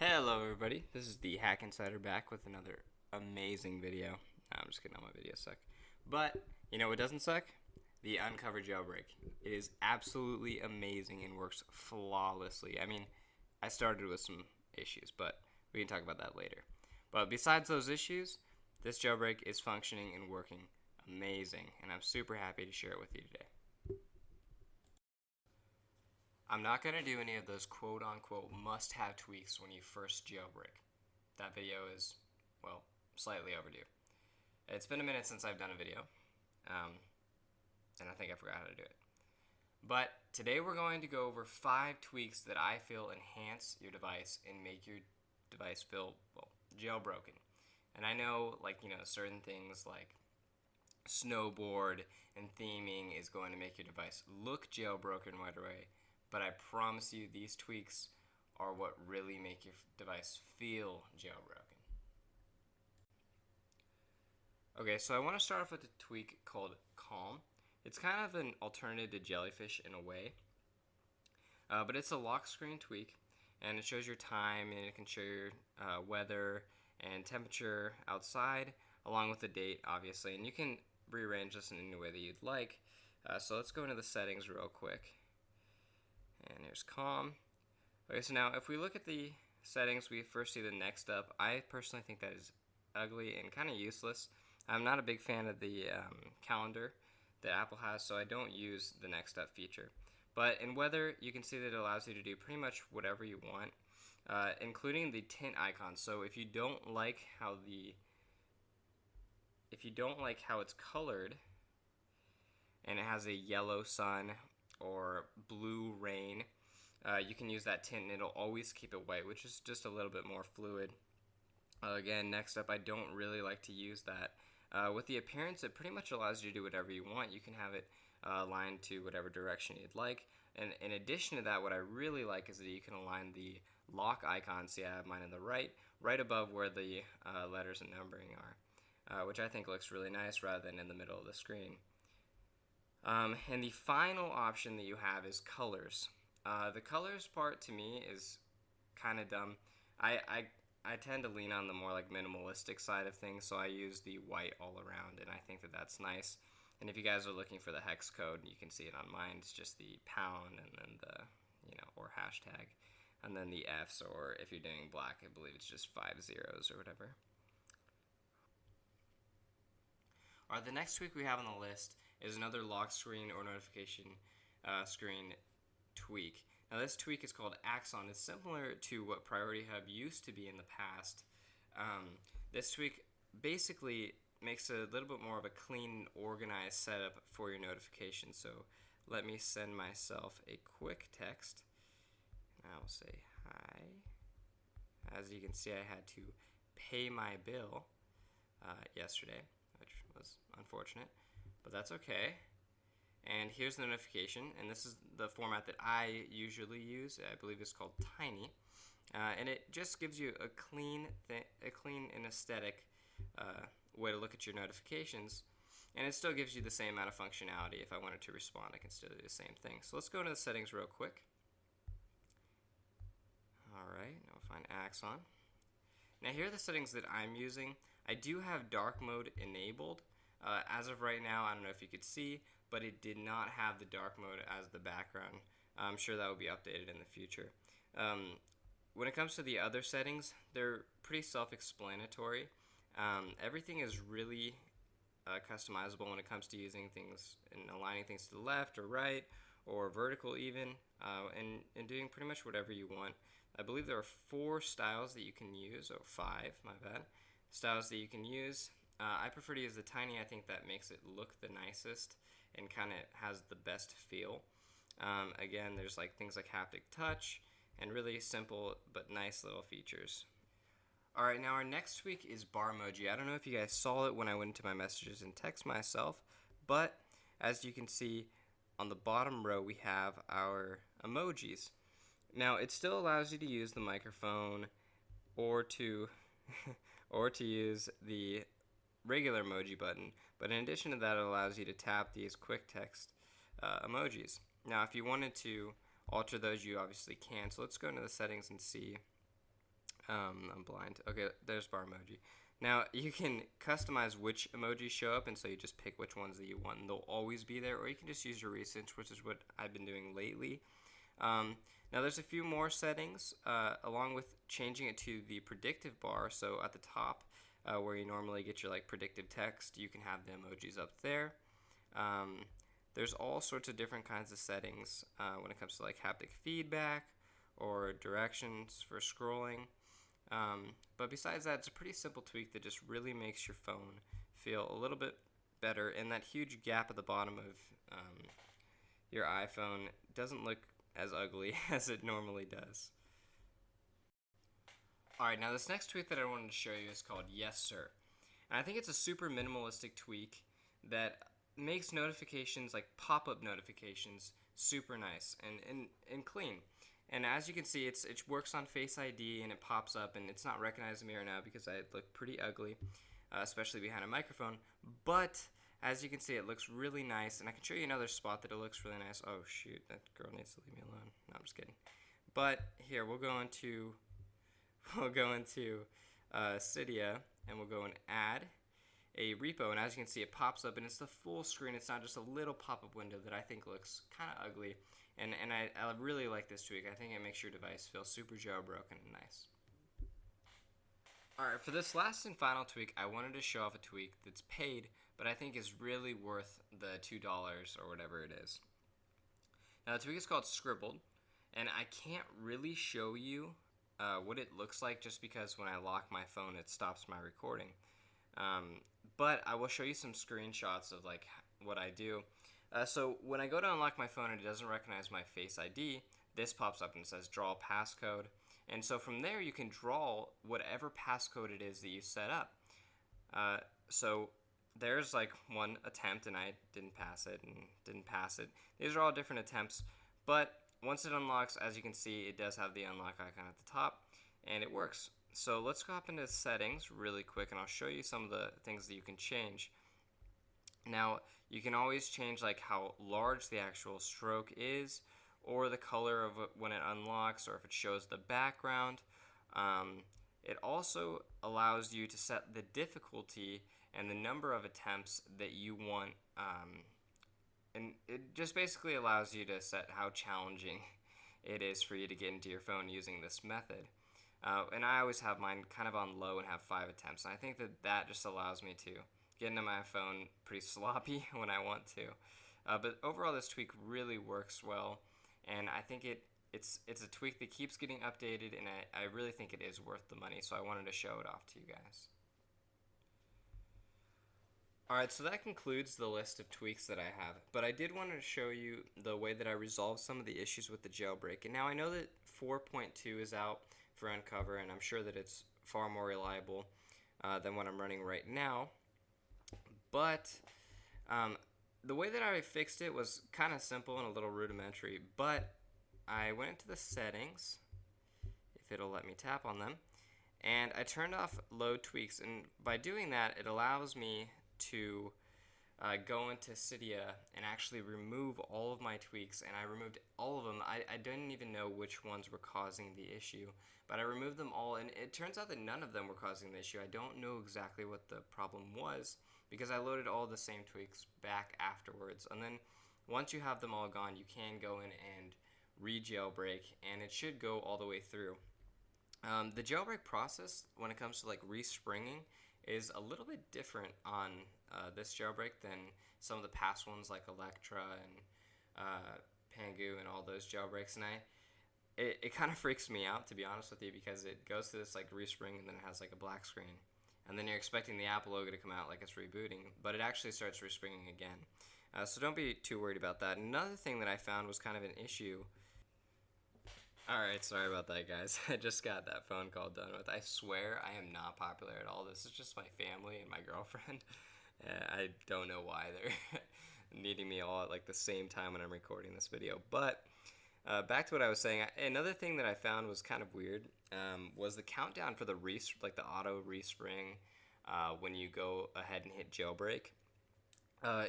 Hello everybody, this is the Hack Insider back with another amazing video. No, I'm just kidding, all my videos suck. But, you know what doesn't suck? The Unc0ve jailbreak. It is absolutely amazing and works flawlessly. I mean, I started with some issues, but we can talk about that later. But besides those issues, this jailbreak is functioning and working amazing, and I'm super happy to share it with you today. I'm not going to do any of those quote-unquote must-have tweaks when you first jailbreak. That video is, well, slightly overdue. It's been a minute since I've done a video, and I think I forgot how to do it. But today we're going to go over 5 tweaks that I feel enhance your device and make your device feel, well, jailbroken. And I know, certain things like snowboard and theming is going to make your device look jailbroken right away. But I promise you these tweaks are what really make your device feel jailbroken. Okay, so I want to start off with a tweak called Kalm. It's kind of an alternative to Jellyfish in a way, but it's a lock screen tweak, and it shows your time, and it can show your weather and temperature outside, along with the date, obviously, and you can rearrange this in any way that you'd like. So let's go into the settings real quick. And here's Kalm. Okay, so now if we look at the settings, we first see the next up. I personally think that is ugly and kind of useless. I'm not a big fan of the calendar that Apple has, so I don't use the next up feature. But in weather, you can see that it allows you to do pretty much whatever you want, including the tint icon. So if you don't like how it's colored, and it has a yellow sun or blue rain, you can use that tint and it'll always keep it white, which is just a little bit more fluid. Again, next up, I don't really like to use that. With the appearance, it pretty much allows you to do whatever you want. You can have it aligned to whatever direction you'd like. And in addition to that, what I really like is that you can align the lock icon. See, I have mine on the right above where the letters and numbering are, which I think looks really nice rather than in the middle of the screen. And the final option that you have is colors. The colors part to me is kind of dumb. I tend to lean on the more like minimalistic side of things, so I use the white all around, and I think that that's nice. And if you guys are looking for the hex code, you can see it on mine. It's just the pound and then the, or hashtag, and then the Fs, or if you're doing black, I believe it's just 5 zeros or whatever. Alright, the next tweak we have on the list is another lock screen or notification screen tweak. Now this tweak is called Axon. It's similar to what Priority Hub used to be in the past. This tweak basically makes a little bit more of a clean, organized setup for your notifications. So let me send myself a quick text. I'll say hi. As you can see, I had to pay my bill yesterday, which was unfortunate, but that's okay. And here's the notification, and this is the format that I usually use. I believe it's called Tiny, and it just gives you a clean and aesthetic way to look at your notifications, and it still gives you the same amount of functionality. If I wanted to respond, I can still do the same thing. So let's go into the settings real quick. Alright, now we'll find Axon. Now here are the settings that I'm using. I do have dark mode enabled. As of right now, I don't know if you could see, but it did not have the dark mode as the background. I'm sure that will be updated in the future. When it comes to the other settings, they're pretty self-explanatory. Everything is really customizable when it comes to using things and aligning things to the left or right or vertical even, and doing pretty much whatever you want. I believe there are 4 styles that you can use, or 5, my bad, styles that you can use. I prefer to use the Tiny. I think that makes it look the nicest and kind of has the best feel. Again, there's things like haptic touch and really simple but nice little features. Alright, now our next tweak is Barmoji. I don't know if you guys saw it when I went into my messages and text myself, but as you can see on the bottom row we have our emojis. Now it still allows you to use the microphone or to use the regular emoji button, but in addition to that, it allows you to tap these quick text emojis. Now if you wanted to alter those, you obviously can. So let's go into the settings and see I'm blind. Okay, there's Barmoji. Now, you can customize which emojis show up, and so you just pick which ones that you want, and they'll always be there, or you can just use your recents, which is what I've been doing lately. Now, there's a few more settings, along with changing it to the predictive bar. So at the top, where you normally get your like predictive text, you can have the emojis up there. There's all sorts of different kinds of settings when it comes to like haptic feedback or directions for scrolling. But besides that, it's a pretty simple tweak that just really makes your phone feel a little bit better, and that huge gap at the bottom of your iPhone doesn't look as ugly as it normally does. Alright, now this next tweak that I wanted to show you is called Yessir. And I think it's a super minimalistic tweak that makes notifications, like pop-up notifications, super nice and clean. And as you can see, it works on Face ID, and it pops up, and it's not recognizing me right now because I look pretty ugly, especially behind a microphone. But as you can see, it looks really nice, and I can show you another spot that it looks really nice. Oh shoot, that girl needs to leave me alone. No, I'm just kidding. But here, we'll go into Cydia, and we'll go and add a repo, and as you can see, it pops up, and it's the full screen. It's not just a little pop-up window that I think looks kind of ugly. And I really like this tweak. I think it makes your device feel super jailbroken and nice. Alright, for this last and final tweak, I wanted to show off a tweak that's paid, but I think is really worth the $2 or whatever it is. Now, the tweak is called Scribbled, and I can't really show you what it looks like just because when I lock my phone, it stops my recording. But I will show you some screenshots of like what I do. So when I go to unlock my phone and it doesn't recognize my Face ID, this pops up and says draw passcode. And so from there you can draw whatever passcode it is that you set up. So there's like one attempt, and I didn't pass it and didn't pass it. These are all different attempts, but once it unlocks, as you can see, it does have the unlock icon at the top, and it works. So let's go up into settings really quick, and I'll show you some of the things that you can change. Now, you can always change like how large the actual stroke is, or the color of it when it unlocks, or if it shows the background. It also allows you to set the difficulty and the number of attempts that you want, and it just basically allows you to set how challenging it is for you to get into your phone using this method. And I always have mine kind of on low and have 5 attempts, and I think that just allows me to get into my phone pretty sloppy when I want to. But overall, this tweak really works well, and I think it's a tweak that keeps getting updated, and I really think it is worth the money, so I wanted to show it off to you guys. Alright, so that concludes the list of tweaks that I have, but I did want to show you the way that I resolved some of the issues with the jailbreak. And now I know that 4.2 is out for Unc0ve, and I'm sure that it's far more reliable than what I'm running right now. But the way that I fixed it was kind of simple and a little rudimentary, but I went into the settings, if it'll let me tap on them, and I turned off load tweaks, and by doing that, it allows me to go into Cydia and actually remove all of my tweaks, and I removed all of them. I didn't even know which ones were causing the issue, but I removed them all, and it turns out that none of them were causing the issue. I don't know exactly what the problem was, because I loaded all the same tweaks back afterwards. And then once you have them all gone, you can go in and re-jailbreak, and it should go all the way through. The jailbreak process, when it comes to like respringing, is a little bit different on this jailbreak than some of the past ones like Electra and Pangu and all those jailbreaks. And it kind of freaks me out, to be honest with you, because it goes to this like respring, and then it has like a black screen. And then you're expecting the Apple logo to come out like it's rebooting, but it actually starts respringing again. So don't be too worried about that. Another thing that I found was kind of an issue. Alright, sorry about that, guys. I just got that phone call done with. I swear I am not popular at all. This is just my family and my girlfriend. I don't know why they're needing me all at like the same time when I'm recording this video. But back to what I was saying. Another thing that I found was kind of weird was the countdown for the auto respring when you go ahead and hit jailbreak.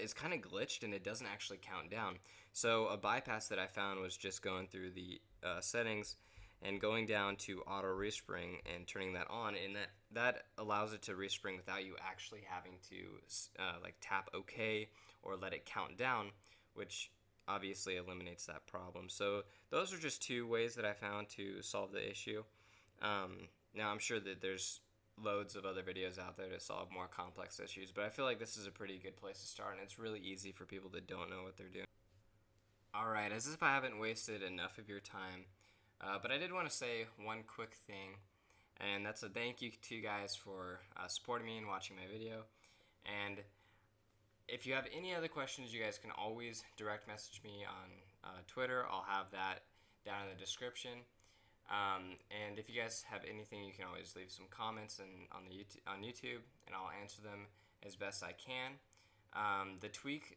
Is kind of glitched, and it doesn't actually count down. So a bypass that I found was just going through the settings and going down to auto respring and turning that on, and that allows it to respring without you actually having to like tap OK or let it count down, which obviously eliminates that problem. So those are just two ways that I found to solve the issue. Now I'm sure that there's loads of other videos out there to solve more complex issues, but I feel like this is a pretty good place to start, and it's really easy for people that don't know what they're doing. Alright, as if I haven't wasted enough of your time, but I did want to say one quick thing, and that's a thank you to you guys for supporting me and watching my video. And if you have any other questions, you guys can always direct message me on Twitter. I'll have that down in the description. And if you guys have anything, you can always leave some comments on YouTube, and I'll answer them as best I can. The tweak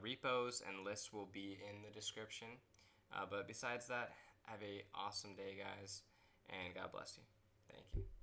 repos and lists will be in the description. But besides that, have an awesome day, guys, and God bless you. Thank you.